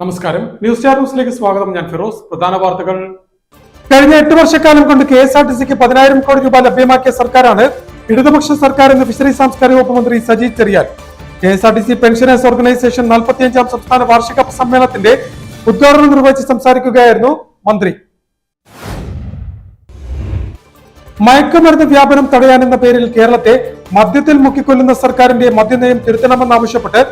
നമസ്കാരം, news star ന്യൂസിലേക്ക് സ്വാഗതം. ഞാൻ ഫിറോസ്. പ്രധാന വാർത്തകൾ. കഴിഞ്ഞ 8 വർഷക്കാലം കൊണ്ട് KSRTCക്ക് 10,000 കോടി രൂപ ലഭ്യമാക്കിയ സർക്കാരാണ് ഇടതുപക്ഷ സർക്കാർ എന്ന് ഫിഷറീസ് സാംസ്കാരിക വകുപ്പ് മന്ത്രി Saji Cherian. KSRTC pensioners organisation 45ാം സംസ്ഥാന വാർഷിക സമ്മേളനത്തിന്റെ ഉദ്ഘാടനം നിർവഹിച്ച് സംസാരിക്കുകയായിരുന്നു മന്ത്രി. മയക്കുമരുന്ന് വ്യാപനം തടയാനെന്ന പേരിൽ കേരളത്തെ മദ്യത്തിൽ മുക്കിക്കൊല്ലുന്ന സർക്കാരിന്റെ മദ്യനയം തിരുത്തണമെന്നാവശ്യപ്പെട്ട്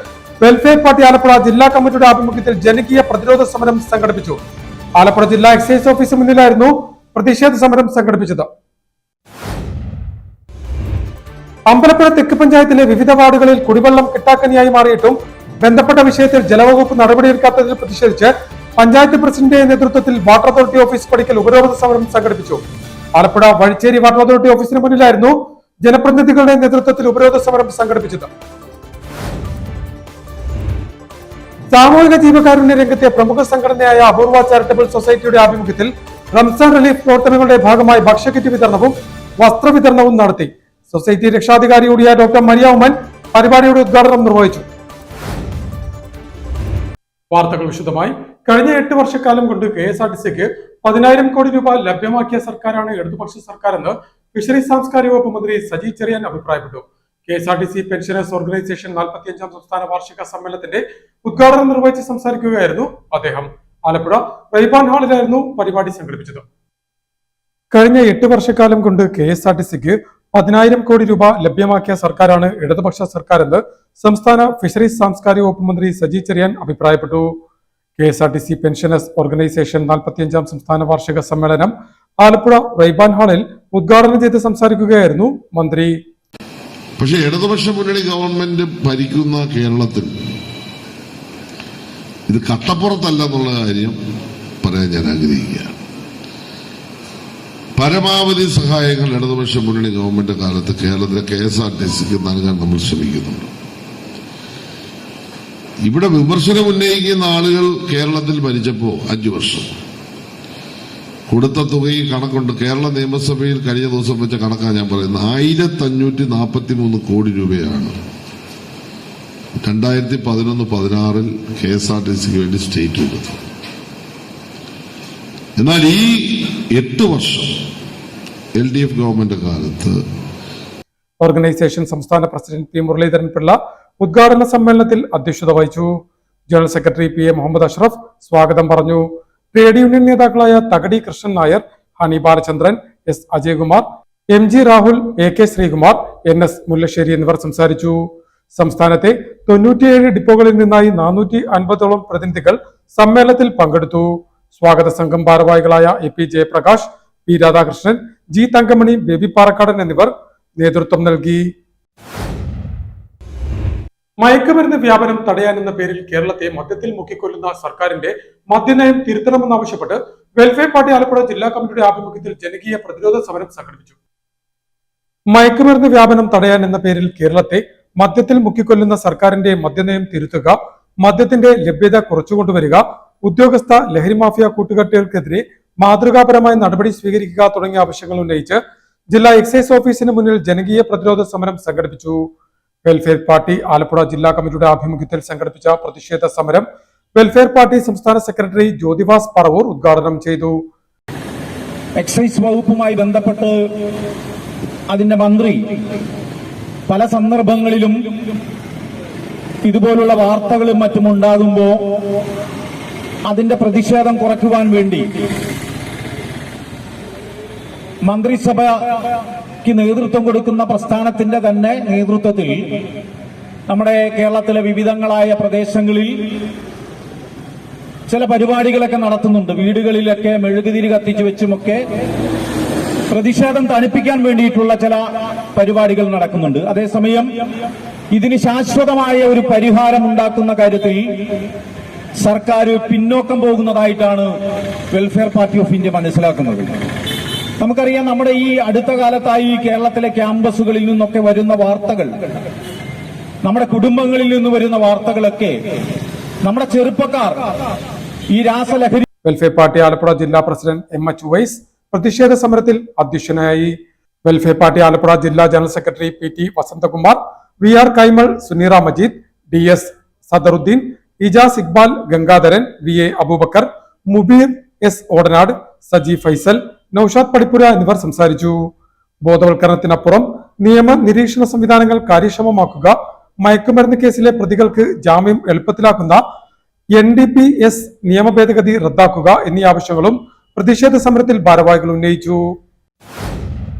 വെൽഫെയർ പാർട്ടി ആലപ്പുഴ ജില്ലാ കമ്മിറ്റിയുടെ ആഭിമുഖ്യത്തിൽ ജനകീയ പ്രതിരോധ സമരം സംഘടിപ്പിച്ചു. ആലപ്പുഴ ജില്ലാ എക്സൈസ് ഓഫീസിന് മുന്നിലായിരുന്നു പ്രതിഷേധ സമരം സംഘടിപ്പിച്ചത്. അമ്പലപ്പുഴ തെക്ക് പഞ്ചായത്തിലെ വിവിധ വാർഡുകളിൽ കുടിവെള്ളം കിട്ടാക്കനിയായി മാറിയിട്ടും ബന്ധപ്പെട്ട വിഷയത്തിൽ ജലവകുപ്പ് നടപടിയെടുക്കാത്തതിൽ പ്രതിഷേധിച്ച് പഞ്ചായത്ത് പ്രസിഡന്റിന്റെ നേതൃത്വത്തിൽ വാട്ടർ അതോറിറ്റി ഓഫീസ് പടിക്കൽ ഉപരോധ സമരം സംഘടിപ്പിച്ചു. ആലപ്പുഴ വഴിച്ചേരി വാട്ടർ അതോറിറ്റി ഓഫീസിന് മുന്നിലായിരുന്നു ജനപ്രതിനിധികളുടെ നേതൃത്വത്തിൽ ഉപരോധ സമരം സംഘടിപ്പിച്ചത്. സാമൂഹിക ജീവകാരുണ്യ രംഗത്തെ പ്രമുഖ സംഘടനയായ അപൂർവ ചാരിറ്റബിൾ സൊസൈറ്റിയുടെ ആഭിമുഖ്യത്തിൽ റംസാൻ റിലീഫ് പ്രവർത്തനങ്ങളുടെ ഭാഗമായി ഭക്ഷ്യക്കിറ്റ് വിതരണവും വസ്ത്രവിതരണവും നടത്തി. സൊസൈറ്റി രക്ഷാധികാരി കൂടിയായ ഡോക്ടർ മരിയ ഉമ്മൻ പരിപാടിയുടെ ഉദ്ഘാടനം നിർവഹിച്ചു. വാർത്തകൾ വിശദമായി. കഴിഞ്ഞ 8 വർഷക്കാലം കൊണ്ട് KSRTCക്ക് 10,000 കോടി രൂപ ലഭ്യമാക്കിയ സർക്കാരാണ് ഇടതുപക്ഷ സർക്കാരെന്ന് ഫിഷറീസ് സാംസ്കാരിക വകുപ്പ് മന്ത്രി സജി ചെറിയാൻ അഭിപ്രായപ്പെട്ടു. KSRTC പെൻഷനേഴ്സ് ഓർഗനൈസേഷൻ 45ാം സംസ്ഥാന വാർഷിക സമ്മേളനത്തിന്റെ ഉദ്ഘാടനം നിർവഹിച്ച് സംസാരിക്കുകയായിരുന്നു അദ്ദേഹം. ആലപ്പുഴ റൈബാൻ ഹാളിലായിരുന്നു പരിപാടി സംഘടിപ്പിച്ചത്. കഴിഞ്ഞ 8 വർഷക്കാലം കൊണ്ട് KSRTCക്ക് 10,000 കോടി രൂപ ലഭ്യമാക്കിയ സർക്കാരാണ് ഇടതുപക്ഷ സർക്കാരെന്ന് സംസ്ഥാന ഫിഷറീസ് സാംസ്കാരിക വകുപ്പ് മന്ത്രി സജി ചെറിയാൻ അഭിപ്രായപ്പെട്ടു. KSRTC പെൻഷനേഴ്സ് ഓർഗനൈസേഷൻ 45ാം സംസ്ഥാന വാർഷിക സമ്മേളനം ആലപ്പുഴ റൈബാൻ ഹാളിൽ ഉദ്ഘാടനം ചെയ്ത് സംസാരിക്കുകയായിരുന്നു മന്ത്രി. പക്ഷെ ഇടതുപക്ഷ മുന്നണി ഗവൺമെന്റ് ഭരിക്കുന്ന കേരളത്തിൽ ഇത് കട്ടപ്പുറത്തല്ല എന്നുള്ള കാര്യം പറയാൻ ഞാൻ ആഗ്രഹിക്കുകയാണ്. പരമാവധി സഹായങ്ങൾ ഇടതുപക്ഷ മുന്നണി ഗവൺമെന്റ് കാലത്ത് കേരളത്തിലെ KSRTCക്ക് നൽകാൻ നമ്മൾ ശ്രമിക്കുന്നുണ്ട്. ഇവിടെ വിമർശനം ഉന്നയിക്കുന്ന ആളുകൾ കേരളത്തിൽ ഭരിച്ചപ്പോൾ 5 വർഷം കൊടുത്ത തുകയും കണക്കുണ്ട്. കേരള നിയമസഭയിൽ കഴിഞ്ഞ ദിവസം വെച്ച കണക്കാണ് ഞാൻ പറയുന്നത്. 1543 കോടി രൂപയാണ് 2011-16 KSRTCക്ക് വേണ്ടി സ്റ്റേറ്റ് കൊടുത്തത്. എന്നാൽ ഈ 8 വർഷം LDF ഗവൺമെന്റ് കാലത്ത് ഓർഗനൈസേഷൻ സംസ്ഥാന പ്രസിഡന്റ് P മുരളീധരൻ പിള്ള ഉദ്ഘാടന സമ്മേളനത്തിൽ അധ്യക്ഷത വഹിച്ചു. General secretary PA Muhammad Ashraf സ്വാഗതം പറഞ്ഞു. ട്രേഡ് യൂണിയൻ നേതാക്കളായ Thakadi Krishnan Nair, Honey Balachandran, S Ajaykumar, MG Rahul, AK Sreekumar, NS Mullassery എന്നിവർ സംസാരിച്ചു. സംസ്ഥാനത്തെ 97 ഡിപ്പോകളിൽ നിന്നായി 450ഓളം പ്രതിനിധികൾ സമ്മേളനത്തിൽ പങ്കെടുത്തു. സ്വാഗത സംഘം ഭാരവാഹികളായ AP Jayaprakash, P Radhakrishnan, G Thankamani, baby Parakkadan എന്നിവർ നേതൃത്വം നൽകി. മയക്കുമരുന്ന് വ്യാപനം തടയാനെന്ന പേരിൽ കേരളത്തെ മദ്യത്തിൽ മുക്കിക്കൊല്ലുന്ന സർക്കാരിന്റെ മദ്യനയം തിരുത്തണമെന്നാവശ്യപ്പെട്ട് വെൽഫെയർ പാർട്ടി ആലപ്പുഴ ജില്ലാ കമ്മിറ്റിയുടെ ആഭിമുഖ്യത്തിൽ ജനകീയ പ്രതിരോധ സമരം സംഘടിപ്പിച്ചു. മയക്കുമരുന്ന് വ്യാപനം തടയാൻ എന്ന പേരിൽ കേരളത്തെ മദ്യത്തിൽ മുക്കിക്കൊല്ലുന്ന സർക്കാരിന്റെ മദ്യനയം തിരുത്തുക, മദ്യത്തിന്റെ ലഭ്യത കുറച്ചുകൊണ്ടുവരിക, ഉദ്യോഗസ്ഥ ലഹരി മാഫിയ കൂട്ടുകെട്ടുകൾക്കെതിരെ മാതൃകാപരമായ നടപടി സ്വീകരിക്കുക തുടങ്ങിയ ആവശ്യങ്ങൾ ഉന്നയിച്ച് ജില്ലാ എക്സൈസ് ഓഫീസിന് മുന്നിൽ ജനകീയ പ്രതിരോധ സമരം സംഘടിപ്പിച്ചു. വെൽഫെയർ പാർട്ടി ആലപ്പുഴ ജില്ലാ കമ്മിറ്റിയുടെ ആഭിമുഖ്യത്തിൽ സംഘടിപ്പിച്ച പ്രതിഷേധ സമരം വെൽഫെയർ പാർട്ടി സംസ്ഥാന സെക്രട്ടറി ജ്യോതിവാസ് പറവൂർ ഉദ്ഘാടനം ചെയ്തു. എക്സൈസ് വകുപ്പുമായി ബന്ധപ്പെട്ട് അതിന്റെ മന്ത്രി പല സന്ദർഭങ്ങളിലും ഇതുപോലുള്ള വാർത്തകളും മറ്റും ഉണ്ടാകുമ്പോൾ അതിന്റെ പ്രതിഷേധം കുറയ്ക്കുവാൻ വേണ്ടി മന്ത്രിസഭയ്ക്ക് നേതൃത്വം കൊടുക്കുന്ന പ്രസ്ഥാനത്തിന്റെ തന്നെ നേതൃത്വത്തിൽ നമ്മുടെ കേരളത്തിലെ വിവിധങ്ങളായ പ്രദേശങ്ങളിൽ ചില പരിപാടികളൊക്കെ നടത്തുന്നുണ്ട്. വീടുകളിലൊക്കെ മെഴുകുതിരി കത്തിച്ചു വെച്ചുമൊക്കെ പ്രതിഷേധം തണുപ്പിക്കാൻ വേണ്ടിയിട്ടുള്ള ചില പരിപാടികൾ നടക്കുന്നുണ്ട്. അതേസമയം ഇതിന് ശാശ്വതമായ ഒരു പരിഹാരം ഉണ്ടാക്കുന്ന കാര്യത്തിൽ സർക്കാർ പിന്നോക്കം പോകുന്നതായിട്ടാണ് വെൽഫെയർ പാർട്ടി ഓഫ് ഇന്ത്യ മനസ്സിലാക്കുന്നത്. നമുക്കറിയാം, നമ്മുടെ ഈ അടുത്ത കാലത്തായി കേരളത്തിലെ ക്യാമ്പസുകളിൽ നിന്നൊക്കെ വരുന്ന വാർത്തകൾ, നമ്മുടെ കുടുംബങ്ങളിൽ നിന്ന് വരുന്ന വാർത്തകളൊക്കെ നമ്മുടെ ചെറുപ്പക്കാർ ഈ രാസലഹരി. വെൽഫെയർ പാർട്ടി ആലപ്പുഴ ജില്ലാ പ്രസിഡന്റ് MH ഉവൈസ് പ്രതിഷേധ സമരത്തിൽ അധ്യക്ഷനായി. വെൽഫെയർ പാർട്ടി ആലപ്പുഴ ജില്ലാ general secretary PT Vasanthakumar, VR Kaimal, Suneera Majeed, DS Sadaruddeen, Ijas Iqbal Gangadharan, VA Aboobacker, Mubeer S Odanad, Saji Faisal, Naushad Padippura എന്നിവർ സംസാരിച്ചു. ബോധവൽക്കരണത്തിനപ്പുറം നിയമ നിരീക്ഷണ സംവിധാനങ്ങൾ കാര്യക്ഷമമാക്കുക, മയക്കുമരുന്ന് കേസിലെ പ്രതികൾക്ക് ജാമ്യം എളുപ്പത്തിലാക്കുന്ന NDPS നിയമ ഭേദഗതി റദ്ദാക്കുക എന്നീ ആവശ്യങ്ങളും പ്രതിഷേധ സമരത്തിൽ ഭാരവാഹികൾ ഉന്നയിച്ചു.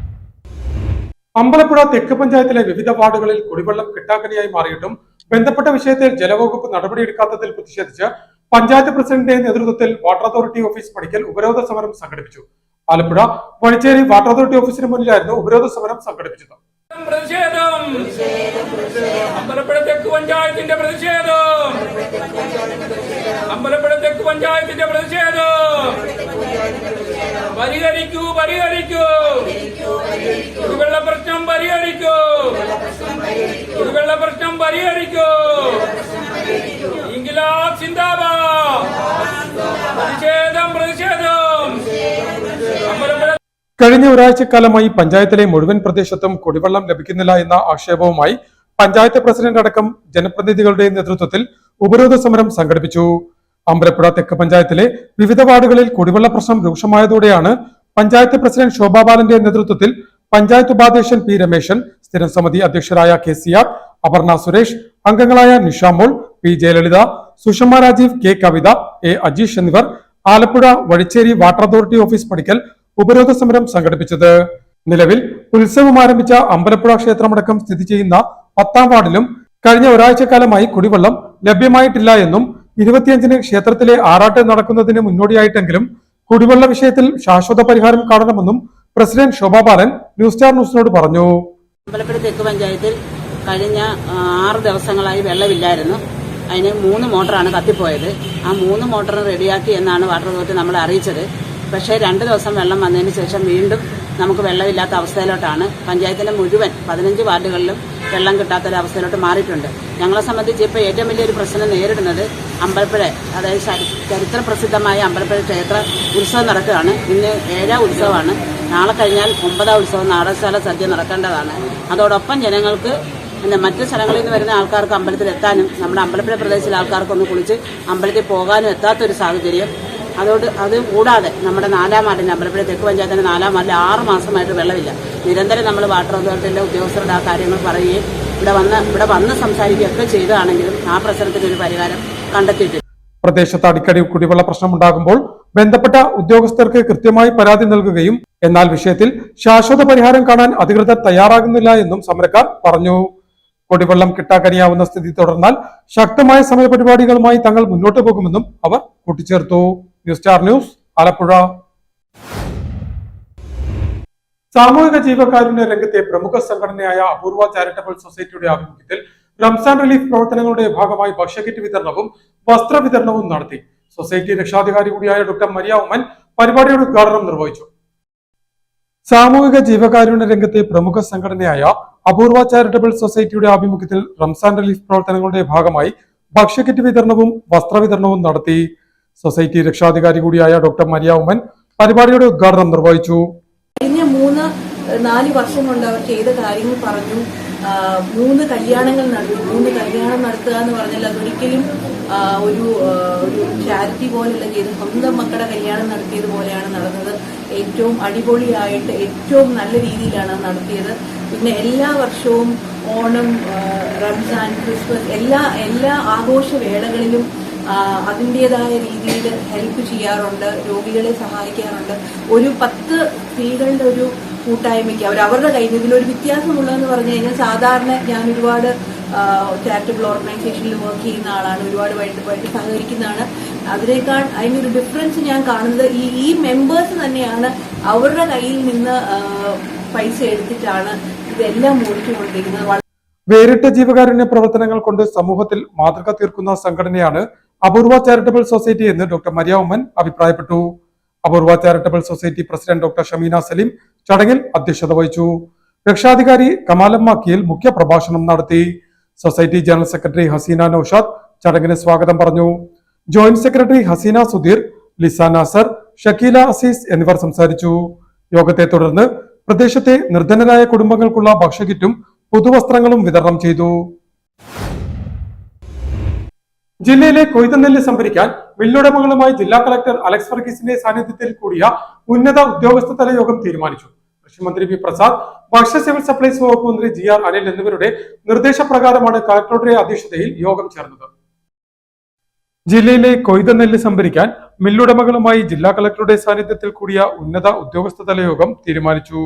അമ്പലപ്പുഴ തെക്ക് പഞ്ചായത്തിലെ വിവിധ വാർഡുകളിൽ കുടിവെള്ളം കിട്ടാക്കനിയായി മാറിയിട്ടും ബന്ധപ്പെട്ട വിഷയത്തിൽ ജലവകുപ്പ് നടപടിയെടുക്കാത്തതിൽ പ്രതിഷേധിച്ച് പഞ്ചായത്ത് പ്രസിഡന്റിന്റെ നേതൃത്വത്തിൽ വാട്ടർ അതോറിറ്റി ഓഫീസ് പടിക്കൽ ഉപരോധ സമരം സംഘടിപ്പിച്ചു. ആലപ്പുഴ വഴിച്ചേരി വാട്ടർ അതോറിറ്റി ഓഫീസിന് മുന്നിലായിരുന്നു ഉപരോധ സമരം സംഘടിപ്പിച്ചത്. അമ്പലപ്പുഴ തെക്ക് പഞ്ചായത്തിന്റെ പ്രതിഷേധം, അമ്പലപ്പുഴ തെക്ക് പഞ്ചായത്തിന്റെ പ്രതിഷേധം പരിഹരിക്കൂ, പരിഹരിക്കൂ, കുടിവെള്ള പ്രശ്നം പരിഹരിക്കൂ, കുടിവെള്ള പ്രശ്നം പരിഹരിക്കൂ. ഇൻക്ലാബ് സിന്ദാബാദ്, പ്രതിഷേധം, പ്രതിഷേധം. അമ്പലപ്പുഴ കഴിഞ്ഞ ഒരാഴ്ചക്കാലമായി പഞ്ചായത്തിലെ മുഴുവൻ പ്രദേശത്തും കുടിവെള്ളം ലഭിക്കുന്നില്ല എന്ന ആക്ഷേപവുമായി പഞ്ചായത്ത് പ്രസിഡന്റ് അടക്കം ജനപ്രതിനിധികളുടെ നേതൃത്വത്തിൽ ഉപരോധ സമരം സംഘടിപ്പിച്ചു. അമ്പലപ്പുഴ തെക്ക് പഞ്ചായത്തിലെ വിവിധ വാർഡുകളിൽ കുടിവെള്ള പ്രശ്നം രൂക്ഷമായതോടെയാണ് പഞ്ചായത്ത് പ്രസിഡന്റ് ശോഭാ ബാലന്റെ നേതൃത്വത്തിൽ പഞ്ചായത്ത് ഉപാധ്യക്ഷൻ P രമേശൻ, സ്ഥിരം സമിതി അധ്യക്ഷരായ KCR, അപർണ സുരേഷ്, അംഗങ്ങളായ Nishamol, P Jayalalithaa, Sushma Rajeev, K Kavitha, A Ajeesh എന്നിവർ Alappuzha Vazhicheri water authority office പടിക്കൽ ഉപരോധ സമരം സംഘടിപ്പിച്ചത്. നിലവിൽ ഉത്സവം ആരംഭിച്ച അമ്പലപ്പുഴ ക്ഷേത്രമടക്കം സ്ഥിതി ചെയ്യുന്ന 10-ാം വാർഡിലും കഴിഞ്ഞ ഒരാഴ്ചക്കാലമായി കുടിവെള്ളം ലഭ്യമായിട്ടില്ല എന്നും 25-ന് ക്ഷേത്രത്തിലെ ആറാട്ട് നടക്കുന്നതിന് മുന്നോടിയായിട്ടെങ്കിലും കുടിവെള്ള വിഷയത്തിൽ ശാശ്വത പരിഹാരം കാണണമെന്നും പ്രസിഡന്റ് ശോഭാ ബാലൻ ന്യൂസ് സ്റ്റാർ ന്യൂസിനോട് പറഞ്ഞു. അമ്പലപ്പുഴ തെക്ക് പഞ്ചായത്തിൽ കഴിഞ്ഞ 6 ദിവസങ്ങളായി വെള്ളമില്ലായിരുന്നു. അതിന് 3 മോട്ടറാണ് കത്തിപ്പോയത്. ആ 3 മോട്ടർ റെഡിയാക്കി എന്നാണ് വാട്ടർ അതോറിറ്റി നമ്മളെ അറിയിച്ചത്. പക്ഷേ 2 ദിവസം വെള്ളം വന്നതിന് ശേഷം വീണ്ടും നമുക്ക് വെള്ളമില്ലാത്ത അവസ്ഥയിലോട്ടാണ് പഞ്ചായത്തിലെ മുഴുവൻ 15 വാർഡുകളിലും വെള്ളം കിട്ടാത്തൊരവസ്ഥയിലോട്ട് മാറിയിട്ടുണ്ട്. ഞങ്ങളെ സംബന്ധിച്ച് ഇപ്പോൾ ഏറ്റവും വലിയൊരു പ്രശ്നം നേരിടുന്നത് അമ്പലപ്പുഴ, അതായത് ചരിത്ര പ്രസിദ്ധമായ അമ്പലപ്പുഴ ക്ഷേത്ര ഉത്സവം നടക്കുകയാണ്. ഇന്ന് 7ാം ഉത്സവമാണ്. നാളെ കഴിഞ്ഞാൽ 9ാം ഉത്സവം നാടകശാല സദ്യ നടക്കേണ്ടതാണ്. അതോടൊപ്പം ജനങ്ങൾക്ക് മറ്റു സ്ഥലങ്ങളിൽ നിന്ന് വരുന്ന ആൾക്കാർക്ക് അമ്പലത്തിൽ എത്താനും നമ്മുടെ അമ്പലപ്പുഴ പ്രദേശത്തിലെ ആൾക്കാർക്കൊന്ന് കുളിച്ച് അമ്പലത്തിൽ പോകാനും എത്താത്തൊരു സാഹചര്യം. അത് കൂടാതെ നമ്മുടെ 4-ാം വാർഡിൻ്റെ അമ്പലപ്പുഴ തെക്ക് പഞ്ചായത്തിൻ്റെ 4-ാം വാർഡിൽ 6 മാസമായിട്ട് വെള്ളമില്ല. നിരന്തരം നമ്മൾ വാട്ടർ അതോറിറ്റിയുടെ ഉദ്യോഗസ്ഥരുടെ ആ കാര്യങ്ങൾ പറയുകയും ഇവിടെ വന്ന് സംസാരിക്കുകയൊക്കെ ചെയ്തതാണെങ്കിലും ആ പ്രശ്നത്തിന് ഒരു പരിഹാരം കണ്ടെത്തിയിട്ടില്ല. പ്രദേശത്ത് അടിക്കടി കുടിവെള്ള പ്രശ്നമുണ്ടാകുമ്പോൾ ബന്ധപ്പെട്ട ഉദ്യോഗസ്ഥർക്ക് കൃത്യമായി പരാതി നൽകുകയും എന്നാൽ വിഷയത്തിൽ ശാശ്വത പരിഹാരം കാണാൻ അധികൃതർ തയ്യാറാകുന്നില്ല എന്നും സമരക്കാർ പറഞ്ഞു. കുടിവെള്ളം കിട്ടാക്കനിയാവുന്ന സ്ഥിതി തുടർന്നാൽ ശക്തമായ സമരപരിപാടികളുമായി തങ്ങൾ മുന്നോട്ട് പോകുമെന്നും അവർ കൂട്ടിച്ചേർത്തു. News star news, Alappuzha. സാമൂഹിക ജീവകാരുണ്യ രംഗത്തെ പ്രമുഖ സംഘടനയായ അപൂർവ ചാരിറ്റബിൾ സൊസൈറ്റിയുടെ ആഭിമുഖ്യത്തിൽ റംസാൻ റിലീഫ് പ്രവർത്തനങ്ങളുടെ ഭാഗമായി ഭക്ഷ്യക്കിറ്റ് വിതരണവും വസ്ത്രവിതരണവും നടത്തി. സൊസൈറ്റി രക്ഷാധികാരി കൂടിയായ ഡോക്ടർ മരിയ ഉമ്മൻ പരിപാടിയുടെ ഉദ്ഘാടനം നിർവഹിച്ചു. സാമൂഹിക ജീവകാരുണ്യ രംഗത്തെ പ്രമുഖ സംഘടനയായ അപൂർവ ചാരിറ്റബിൾ സൊസൈറ്റിയുടെ ആഭിമുഖ്യത്തിൽ റംസാൻ റിലീഫ് പ്രവർത്തനങ്ങളുടെ ഭാഗമായി ഭക്ഷ്യക്കിറ്റ് വിതരണവും വസ്ത്രവിതരണവും നടത്തി. സൊസൈറ്റി രക്ഷാധികാരി കൂടിയായ ഡോക്ടർ മരിയ ഉമ്മൻ പരിപാടിയുടെ ഉദ്ഘാടനം നിർവഹിച്ചു. കഴിഞ്ഞ 3-4 വർഷം കൊണ്ട് അവർ ചെയ്ത കാര്യങ്ങൾ പറഞ്ഞു. 3 കല്യാണങ്ങൾ നടത്തി. 3 കല്യാണം നടത്തുക എന്ന് പറഞ്ഞാൽ അതൊരിക്കലും ഒരു ചാരിറ്റി പോലെയല്ല ചെയ്ത്, സ്വന്തം മക്കളുടെ കല്യാണം നടത്തിയതുപോലെയാണ് നടന്നത്. ഏറ്റവും അടിപൊളിയായിട്ട് ഏറ്റവും നല്ല രീതിയിലാണ് നടത്തിയത്. പിന്നെ എല്ലാ വർഷവും ഓണം, റംസാൻ, ക്രിസ്മസ് എല്ലാ ആഘോഷവേളകളിലും അതിൻ്റെതായ രീതിയിൽ ഹെൽപ്പ് ചെയ്യാറുണ്ട്, രോഗികളെ സഹായിക്കാറുണ്ട്. ഒരു 10 സ്ത്രീകളുടെ ഒരു കൂട്ടായ്മയ്ക്ക് അവരുടെ കയ്യിൽ ഇതിലൊരു വ്യത്യാസമുള്ളതെന്ന് പറഞ്ഞു കഴിഞ്ഞാൽ, സാധാരണ ഞാൻ ഒരുപാട് ചാരിറ്റബിൾ ഓർഗനൈസേഷനിൽ വർക്ക് ചെയ്യുന്ന ആളാണ്, ഒരുപാട് സഹകരിക്കുന്നതാണ്. അതിനേക്കാൾ അതിനൊരു ഡിഫറൻസ് ഞാൻ കാണുന്നത് ഈ മെമ്പേഴ്സ് തന്നെയാണ് അവരുടെ കയ്യിൽ നിന്ന് പൈസ എടുത്തിട്ടാണ് ഇതെല്ലാം മുറിച്ചുകൊണ്ടിരിക്കുന്നത്. വേറിട്ട ജീവകാരുണ്യ പ്രവർത്തനങ്ങൾ കൊണ്ട് സമൂഹത്തിൽ മാതൃക തീർക്കുന്ന സംഘടനയാണ് അപൂർവ ചാരിറ്റബിൾ സൊസൈറ്റി എന്ന് ഡോക്ടർ മരിയ ഉമ്മൻ അഭിപ്രായപ്പെട്ടു. Apoorva charitable society president doctor Shameena Saleem ചടങ്ങിൽ അധ്യക്ഷത വഹിച്ചു. രക്ഷാധികാരി കമാലം മാക്കിയിൽ മുഖ്യ പ്രഭാഷണം നടത്തി. Society general secretary Haseena Noushad ചടങ്ങിന് സ്വാഗതം പറഞ്ഞു. Joint secretary Haseena Sudheer, Lisa Nasar, Shakeela Azeez എന്നിവർ സംസാരിച്ചു. യോഗത്തെ തുടർന്ന് പ്രദേശത്തെ നിർധനരായ കുടുംബങ്ങൾക്കുള്ള ഭക്ഷ്യക്കിറ്റും പുതുവസ്ത്രങ്ങളും വിതരണം ചെയ്തു. ജില്ലയിലെ കൊയ്ത്തുനെല്ല് സംഭരിക്കാൻ മില്ലുടമകളുമായി ജില്ലാ കളക്ടർ അലക്സ് വർഗീസിന്റെ സാന്നിധ്യത്തിൽ കൂടിയ ഉന്നത ഉദ്യോഗസ്ഥതല യോഗം തീരുമാനിച്ചു. കൃഷിമന്ത്രി പി പ്രസാദ്, ഭക്ഷ്യ സിവിൽ സപ്ലൈസ് വകുപ്പ് മന്ത്രി GR അനിൽ എന്നിവരുടെ നിർദ്ദേശപ്രകാരമാണ് കളക്ടറുടെ അധ്യക്ഷതയിൽ യോഗം ചേർന്നത്. ജില്ലയിലെ കൊയ്ത്തുനെല്ല് സംഭരിക്കാൻ മില്ലുടമകളുമായി ജില്ലാ കളക്ടറുടെ സാന്നിധ്യത്തിൽ കൂടിയ ഉന്നത ഉദ്യോഗസ്ഥതല യോഗം തീരുമാനിച്ചു.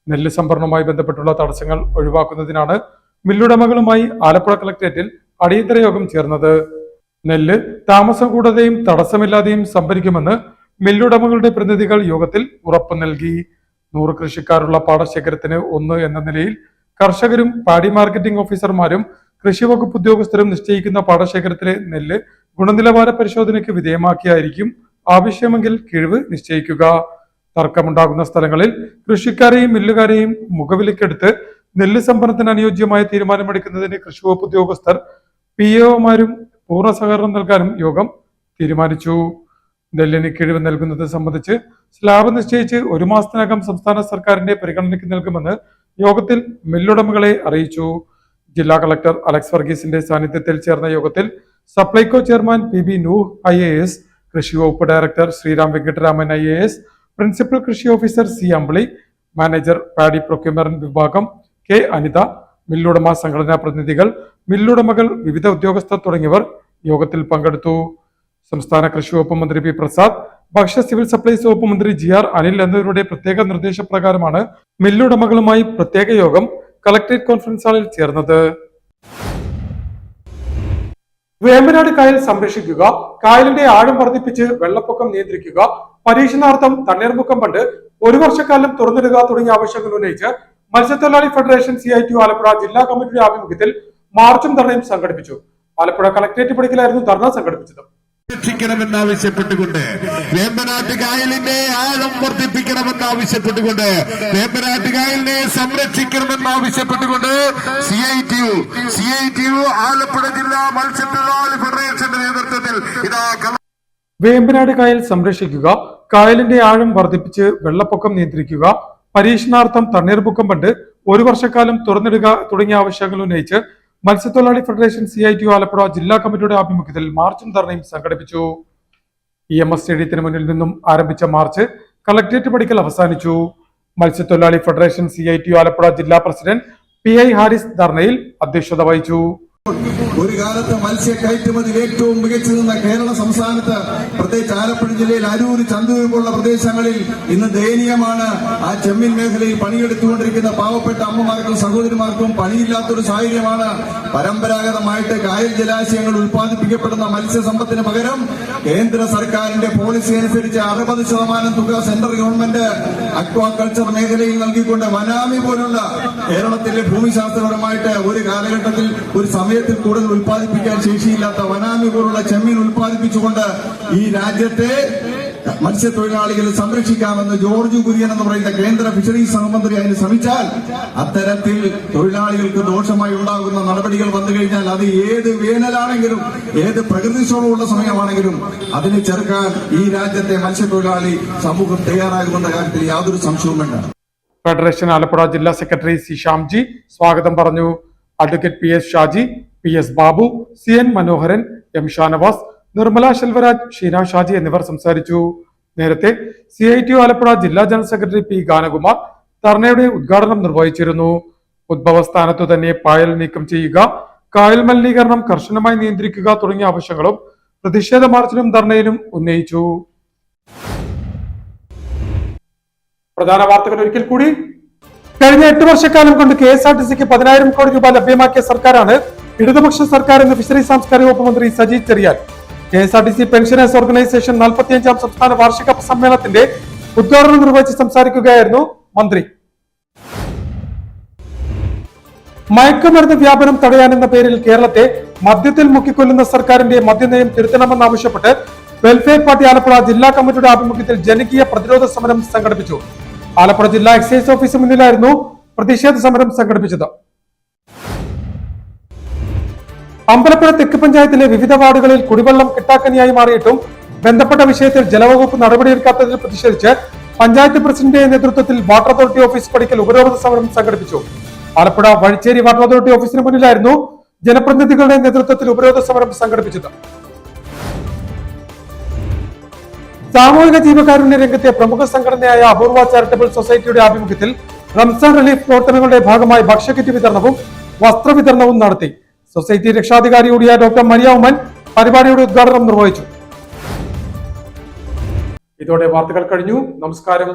നെല്ല് സംഭരണവുമായി ബന്ധപ്പെട്ടുള്ള തടസ്സങ്ങൾ ഒഴിവാക്കുന്നതിനാണ് മില്ലുടമകളുമായി ആലപ്പുഴ കളക്ടറേറ്റിൽ അടിയന്തര യോഗം ചേർന്നത്. നെല്ല് താമസം കൂടാതെയും തടസ്സമില്ലാതെയും സംഭരിക്കുമെന്ന് മില്ലുടമകളുടെ പ്രതിനിധികൾ യോഗത്തിൽ ഉറപ്പു നൽകി. 100 കൃഷിക്കാരുള്ള പാടശേഖരത്തിന് 1 എന്ന നിലയിൽ കർഷകരും പാഡി മാർക്കറ്റിംഗ് ഓഫീസർമാരും കൃഷി വകുപ്പ് ഉദ്യോഗസ്ഥരും നിശ്ചയിക്കുന്ന പാടശേഖരത്തിലെ നെല്ല് ഗുണനിലവാര പരിശോധനയ്ക്ക് വിധേയമാക്കിയായിരിക്കും ആവശ്യമെങ്കിൽ കിഴിവ് നിശ്ചയിക്കുക. തർക്കമുണ്ടാകുന്ന സ്ഥലങ്ങളിൽ കൃഷിക്കാരെയും മില്ലുകാരെയും മുഖവിലക്കെടുത്ത് നെല്ല് സംഭരണത്തിന് അനുയോജ്യമായ തീരുമാനമെടുക്കുന്നതിന് കൃഷിവകുപ്പ് ഉദ്യോഗസ്ഥർ PAOമാരും പൂർണ്ണ സഹകരണം നൽകാനും യോഗം തീരുമാനിച്ചു. നെല്ലിന് കിഴിവ് നൽകുന്നത് സംബന്ധിച്ച് സ്ലാബ് നിശ്ചയിച്ച് 1 മാസത്തിനകം സംസ്ഥാന സർക്കാരിന്റെ പരിഗണനയ്ക്ക് നൽകുമെന്ന് യോഗത്തിൽ മില്ലുടമകളെ അറിയിച്ചു. ജില്ലാ കളക്ടർ അലക്സ് വർഗീസിന്റെ സാന്നിധ്യത്തിൽ ചേർന്ന യോഗത്തിൽ Supplyco chairman PB Nooh IAS, കൃഷി വകുപ്പ് director Sriram Venkitaraman IAS, principal കൃഷി officer C Ambili, manager paddy procurement വിഭാഗം K അനിത, മില്ലുടമ സംഘടനാ പ്രതിനിധികൾ, മില്ലുടമകൾ, വിവിധ ഉദ്യോഗസ്ഥർ തുടങ്ങിയവർ യോഗത്തിൽ പങ്കെടുത്തു. സംസ്ഥാന കൃഷി വകുപ്പ് മന്ത്രി പി പ്രസാദ്, ഭക്ഷ്യ സിവിൽ സപ്ലൈസ് വകുപ്പ് മന്ത്രി GR അനിൽ എന്നിവരുടെ പ്രത്യേക നിർദ്ദേശപ്രകാരമാണ് മില്ലുടമകളുമായി പ്രത്യേക യോഗം കളക്ടറേറ്റ് കോൺഫറൻസ് ഹാളിൽ ചേർന്നത്. വേമ്പനാട് കായൽ സംരക്ഷിക്കുക, കായലിന്റെ ആഴം വർദ്ധിപ്പിച്ച് വെള്ളപ്പൊക്കം നിയന്ത്രിക്കുക, പരീക്ഷണാർത്ഥം തണ്ണീർമുക്കം ബണ്ട് 1 വർഷക്കാലം തുറന്നിടുക തുടങ്ങിയ ആവശ്യങ്ങൾ ഉന്നയിച്ച് മത്സ്യത്തൊഴിലാളി ഫെഡറേഷൻ CITU ആലപ്പുഴ ജില്ലാ കമ്മിറ്റിയുടെ ആഭിമുഖ്യത്തിൽ മാർച്ചും ധർണയും സംഘടിപ്പിച്ചു. ആലപ്പുഴ കളക്ടറേറ്റ് പടിക്കലായിരുന്നു ധർണ സംഘടിപ്പിച്ചത്. സംരക്ഷിക്കണമെന്നാവശ്യപ്പെട്ടുകൊണ്ട്, വേമ്പനാട്ട് കായലിന്റെ ആഴം വർദ്ധിപ്പിക്കണമെന്നാവശ്യപ്പെട്ടുകൊണ്ട്, വേമ്പനാട്ട് കായലിനെ സംരക്ഷിക്കണമെന്നാവശ്യപ്പെട്ടുകൊണ്ട് CITU ആലപ്പുഴ ജില്ലാ മത്സ്യത്തൊഴിലാളി ഫെഡറേഷന്റെ നേതൃത്വത്തിൽ വേമ്പനാട് കായൽ സംരക്ഷിക്കുക, കായലിന്റെ ആഴം വർദ്ധിപ്പിച്ച് വെള്ളപ്പൊക്കം നിയന്ത്രിക്കുക, പരീക്ഷണാർത്ഥം തണ്ണീർമുക്കം ബണ്ട് 1 വർഷക്കാലം തുറന്നിടുക തുടങ്ങിയ ആവശ്യങ്ങൾ ഉന്നയിച്ച് മത്സ്യത്തൊഴിലാളി ഫെഡറേഷൻ CITU ആലപ്പുഴ ജില്ലാ കമ്മിറ്റിയുടെ ആഭിമുഖ്യത്തിൽ മാർച്ചും ധർണയും സംഘടിപ്പിച്ചു. EMS സ്റ്റേഡിയത്തിന് മുന്നിൽ നിന്നും ആരംഭിച്ച മാർച്ച് കളക്ടറേറ്റ് പടിക്കൽ അവസാനിച്ചു. മത്സ്യത്തൊഴിലാളി ഫെഡറേഷൻ CITU ആലപ്പുഴ ജില്ലാ പ്രസിഡന്റ് PI ഹാരിസ് ധർണയിൽ അധ്യക്ഷത വഹിച്ചു. ഒരു കാലത്ത് മത്സ്യ കയറ്റുമതിയിൽ ഏറ്റവും മികച്ചു നിന്ന കേരള സംസ്ഥാനത്ത്, പ്രത്യേകിച്ച് ആലപ്പുഴ ജില്ലയിൽ അരൂർ, ചന്തൂർ പോലുള്ള പ്രദേശങ്ങളിൽ ഇന്ന് ദയനീയമാണ്. ആ ചെമ്മീൻ മേഖലയിൽ പണിയെടുത്തുകൊണ്ടിരിക്കുന്ന പാവപ്പെട്ട അമ്മമാർക്കും സഹോദരിമാർക്കും പണിയില്ലാത്തൊരു സാഹചര്യമാണ്. പരമ്പരാഗതമായിട്ട് കായൽ ജലാശയങ്ങൾ ഉൽപ്പാദിപ്പിക്കപ്പെടുന്ന മത്സ്യസമ്പത്തിന് പകരം കേന്ദ്ര സർക്കാരിന്റെ പോളിസി അനുസരിച്ച് 60% തുക സെൻട്രൽ ഗവൺമെന്റ് അക്വാകൾച്ചർ മേഖലയിൽ നൽകിക്കൊണ്ട് വനാമി പോലുള്ള കേരളത്തിലെ ഭൂമിശാസ്ത്രപരമായിട്ട് ഒരു കാലഘട്ടത്തിൽ ഒരു സമയത്തിൽ കൂടുതൽ ഉൽപ്പാദിപ്പിക്കാൻ ശേഷിയില്ലാത്ത വനാമി പോലുള്ള ചെമ്മീൻ ഉൽപ്പാദിപ്പിച്ചുകൊണ്ട് ഈ രാജ്യത്തെ മത്സ്യത്തൊഴിലാളികളെ സംരക്ഷിക്കാമെന്ന് ജോർജ് കുര്യൻ എന്ന് പറയുന്ന കേന്ദ്ര ഫിഷറീസ് സഹമന്ത്രി അതിന് ശ്രമിച്ചാൽ, അത്തരത്തിൽ തൊഴിലാളികൾക്ക് ദോഷമായി ഉണ്ടാകുന്ന നടപടികൾ വന്നു കഴിഞ്ഞാൽ അത് ഏത് വേനലാണെങ്കിലും ഏത് പ്രകൃതിക്ഷോഭമുള്ള സമയമാണെങ്കിലും അതിനെ ചെറുക്കാൻ ഈ രാജ്യത്തെ മത്സ്യത്തൊഴിലാളി സമൂഹം തയ്യാറാകുമെന്ന കാര്യത്തിൽ യാതൊരു സംശയവും വേണ്ട. ഫെഡറേഷൻ ആലപ്പുഴ ജില്ലാ സെക്രട്ടറി C ശ്യാംജി സ്വാഗതം പറഞ്ഞു. Advocate PS Shaji, PS Babu, CN മനോഹരൻ, M ഷാനവാസ്, നിർമ്മല ശെൽവരാജ്, ഷീന ഷാജി എന്നിവർ സംസാരിച്ചു. നേരത്തെ CITU ആലപ്പുഴ ജില്ലാ ജനറൽ സെക്രട്ടറി P ഗാനകുമാർ ധർണയുടെ ഉദ്ഘാടനം നിർവഹിച്ചിരുന്നു. ഉദ്ഭവസ്ഥാനത്തു തന്നെ പായൽ നീക്കം ചെയ്യുക, കായൽ മലിനീകരണം കർശനമായി നിയന്ത്രിക്കുക തുടങ്ങിയ ആവശ്യങ്ങളും പ്രതിഷേധ മാർച്ചിലും ധർണയിലും ഉന്നയിച്ചു. പ്രധാന വാർത്തകൾ ഒരിക്കൽ കൂടി. കഴിഞ്ഞ 8 വർഷക്കാലം കൊണ്ട് KSRTCക്ക് 10,000 കോടി രൂപ ലഭ്യമാക്കിയ സർക്കാരാണ് ഇടതുപക്ഷ സർക്കാർ എന്ന് ഫിഷറീസ് സാംസ്കാരിക വകുപ്പ് മന്ത്രി Saji Cherian. KSRTC pensioners organisation 45ാം സംസ്ഥാന വാർഷിക സമ്മേളനത്തിന്റെ ഉദ്ഘാടനം നിർവഹിച്ച് സംസാരിക്കുകയായിരുന്നു മന്ത്രി. മയക്കുമരുന്ന് വ്യാപനം തടയാനെന്ന പേരിൽ കേരളത്തെ മദ്യത്തിൽ മുക്കിക്കൊല്ലുന്ന സർക്കാരിന്റെ മദ്യനയം തിരുത്തണമെന്നാവശ്യപ്പെട്ട് വെൽഫെയർ പാർട്ടി ആലപ്പുഴ ജില്ലാ കമ്മിറ്റിയുടെ ആഭിമുഖ്യത്തിൽ ജനകീയ പ്രതിരോധ സമരം സംഘടിപ്പിച്ചു. ആലപ്പുഴ ജില്ലാ എക്സൈസ് ഓഫീസിന് മുന്നിലായിരുന്നു പ്രതിഷേധ സമരം സംഘടിപ്പിച്ചത്. അമ്പലപ്പുഴ തെക്ക് പഞ്ചായത്തിലെ വിവിധ വാർഡുകളിൽ കുടിവെള്ളം കിട്ടാക്കനിയായി മാറിയിട്ടും ബന്ധപ്പെട്ട വിഷയത്തിൽ ജലവകുപ്പ് നടപടിയെടുക്കാത്തതിൽ പ്രതിഷേധിച്ച് പഞ്ചായത്ത് പ്രസിഡന്റിന്റെ നേതൃത്വത്തിൽ വാട്ടർ അതോറിറ്റി ഓഫീസ് പടിക്കൽ ഉപരോധ സമരം സംഘടിപ്പിച്ചു. ആലപ്പുഴ വഴിച്ചേരി വാട്ടർ അതോറിറ്റി ഓഫീസിന് മുന്നിലായിരുന്നു ജനപ്രതിനിധികളുടെ നേതൃത്വത്തിൽ ഉപരോധ സമരം സംഘടിപ്പിച്ചത്. സാമൂഹിക ജീവകാരുണ്യ രംഗത്തെ പ്രമുഖ സംഘടനയായ അപൂർവ ചാരിറ്റബിൾ സൊസൈറ്റിയുടെ ആഭിമുഖ്യത്തിൽ റംസാൻ റിലീഫ് പ്രവർത്തനങ്ങളുടെ ഭാഗമായി ഭക്ഷ്യക്കിറ്റ് വിതരണവും വസ്ത്രവിതരണവും നടത്തി. സൊസൈറ്റി രക്ഷാധികാരി കൂടിയായ ഡോക്ടർ മരിയ ഉമ്മൻ പരിപാടിയുടെ ഉദ്ഘാടനം നിർവഹിച്ചു. ഇതോടെ വാർത്തകൾ കഴിഞ്ഞു. നമസ്കാരം.